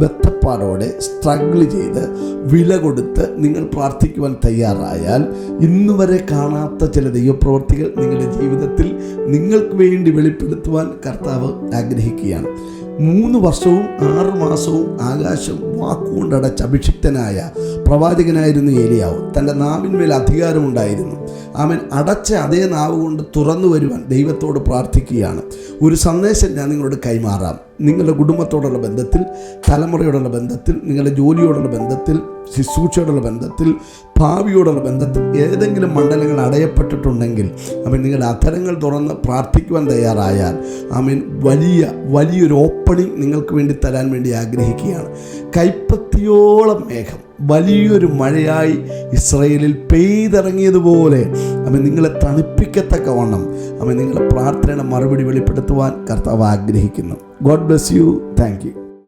ബദ്ധപ്പാടോടെ struggle ചെയ്ത് വില കൊടുത്ത് നിങ്ങൾ പ്രാർത്ഥിക്കുവാൻ തയ്യാറായാൽ ഇന്നുവരെ കാണാത്ത ചില ദൈവപ്രവർത്തികൾ നിങ്ങളുടെ ജീവിതത്തിൽ നിങ്ങൾക്ക് വേണ്ടി വെളിപ്പെടുത്തുവാൻ കർത്താവ് ആഗ്രഹിക്കുകയാണ്. 3 വർഷവും 6 മാസവും ആകാശം വാക്കുകൊണ്ടടച്ച് അഭിഷിക്തനായ പ്രവാചകനായിരുന്നു ഏലിയാവ്. തൻ്റെ നാവിന്മേൽ അധികാരമുണ്ടായിരുന്നു. അവൻ അടച്ച അതേ നാവ് കൊണ്ട് തുറന്നു വരുവാൻ ദൈവത്തോട് പ്രാർത്ഥിക്കുകയാണ്. ഒരു സന്ദേശം ഞാൻ നിങ്ങളോട് കൈമാറാം. നിങ്ങളുടെ കുടുംബത്തോടുള്ള ബന്ധത്തിൽ, തലമുറയോടുള്ള ബന്ധത്തിൽ, നിങ്ങളുടെ ജോലിയോടുള്ള ബന്ധത്തിൽ, ശുശ്രൂഷയോടുള്ള ബന്ധത്തിൽ, ഭാവിയോടുള്ള ബന്ധത്തിൽ ഏതെങ്കിലും മണ്ഡലങ്ങൾ അടയപ്പെട്ടിട്ടുണ്ടെങ്കിൽ നിങ്ങളുടെ അധരങ്ങൾ തുറന്ന് പ്രാർത്ഥിക്കുവാൻ തയ്യാറായാൽ വലിയൊരു ഓപ്പണിംഗ് നിങ്ങൾക്ക് വേണ്ടി തരാൻ വേണ്ടി ആഗ്രഹിക്കുകയാണ്. കൈപ്പത്തിയോളം മേഘം വലിയൊരു മഴയായി ഇസ്രായേലിൽ പെയ്തിറങ്ങിയതുപോലെ നിങ്ങളെ തണുപ്പിക്കത്തക്കവണ്ണം നിങ്ങളുടെ പ്രാർത്ഥനയുടെ മറുപടി വെളിപ്പെടുത്തുവാൻ കർത്താവ് ആഗ്രഹിക്കുന്നു. God bless you. Thank you.